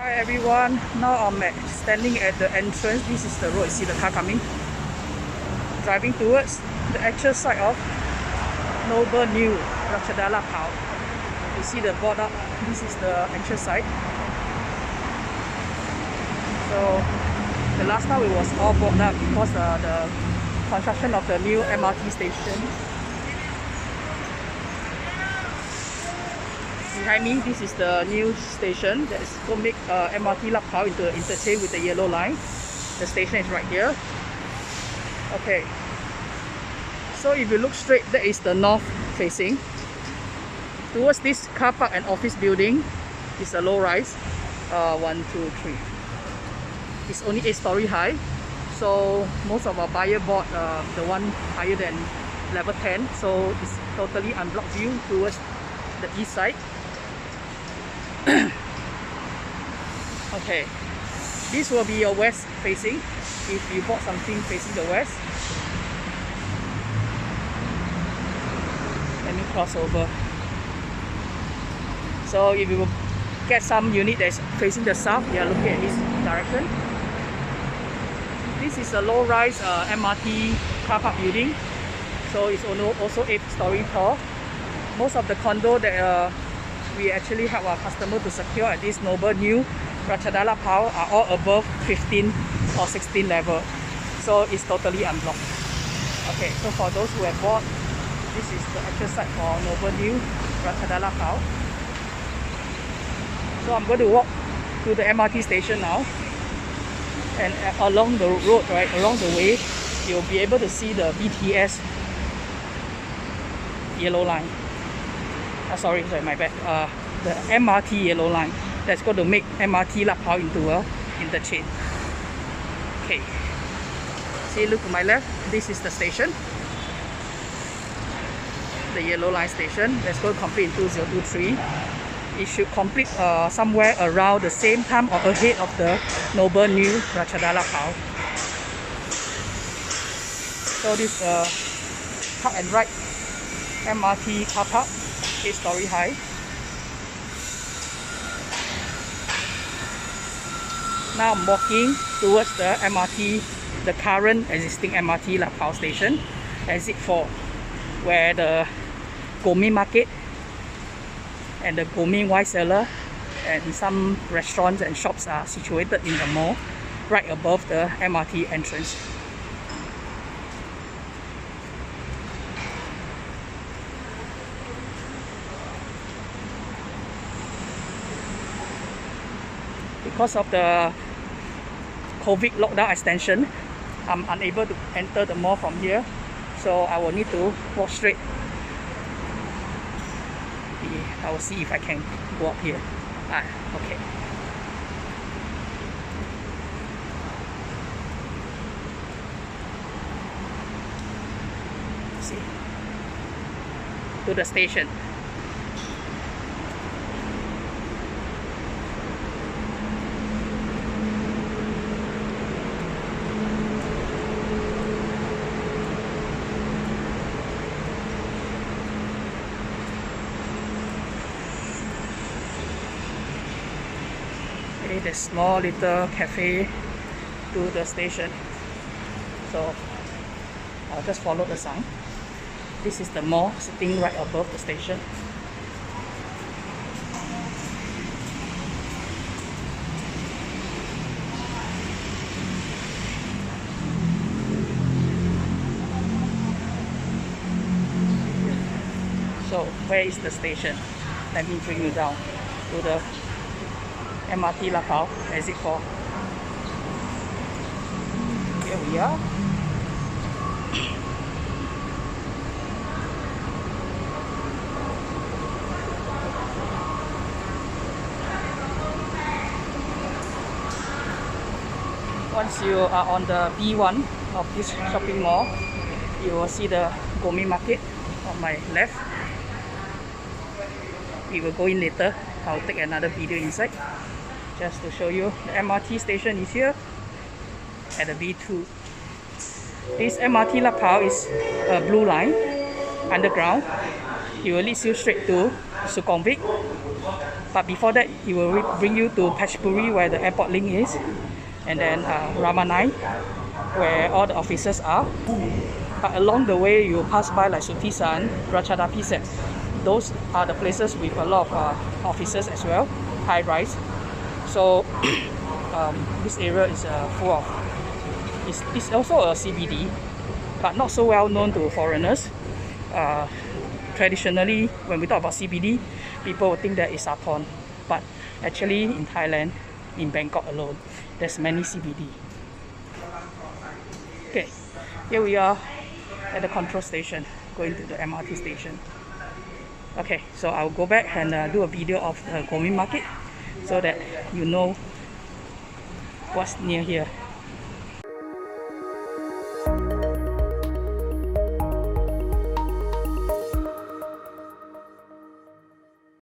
Hi everyone, now I'm standing at the entrance. This is the road. You see the car coming, driving towards the actual site of Nue Ratchada Ladprao. You see the board up. This is the actual site. So the last time it was all boarded up because the construction of the new MRT station. Behind me, this is the new station that is going to make MRT Ladprao into an interchange with the yellow line. The station is right here. Okay, so if you look straight, that is the north facing. Towards this car park and office building is a low rise. 1, 2, 3. It's only 8-story high. So most of our buyer bought the one higher than level 10. So it's totally unblocked view towards the east side. Okay, this will be your west facing if you bought something facing the west. Let me cross over. So if you get some unit that's facing the south, you are looking at this direction. This is a low-rise MRT car park building, so it's also 8-story tall. Most of the condo that we actually help our customer to secure at this Nue Ratchada Ladprao are all above 15 or 16 level, so it's totally unblocked. Okay, so for those who have bought, this is the actual site for Nue Ratchada Ladprao. So I'm going to walk to the MRT station now, and along the road, right along the way, you'll be able to see the BTS yellow line. Sorry, my bad. The MRT yellow line that's going to make MRT Ladprao into a interchange. Okay. See, look to my left. This is the station. The yellow line station that's going to complete in 2023. It should complete somewhere around the same time or ahead of the Nue Ratchada Ladprao. So this park and ride MRT car park, 8-story high. Now I'm walking towards the MRT, the current existing MRT Ladprao station, exit 4, where the gourmet market and the gourmet wine cellar and some restaurants and shops are situated in the mall, right above the MRT entrance. Because of the COVID lockdown extension, I'm unable to enter the mall from here, so I will need to walk straight. I will see if I can go up here. Okay. See, to the station. The small little cafe to the station, so I'll just follow the sign. This is the mall sitting right above the station. So where is the station? Let me bring you down to the MRT Ladprao, exit 4. Here we are. Once you are on the B1 of this shopping mall, you will see the gourmet market on my left. We will go in later. I'll take another video inside just to show you. The MRT station is here at the B2. This MRT Ladprao is a blue line underground. It will lead you straight to Sukhumvit. But before that, it will bring you to Phetchaburi, where the airport link is, and then Ramanai, where all the offices are. But along the way, you will pass by like Sutisan, Ratchada Pisat. Those are the places with a lot of offices as well, high rise. So this area is full of. It's also a CBD, but not so well known to foreigners. Traditionally, when we talk about CBD, people will think that it's Sathorn, but actually in Thailand, in Bangkok alone, there's many CBD. Okay, here we are at the control station, going to the MRT station. Okay, so I'll go back and do a video of the Gomin market so that you know what's near here.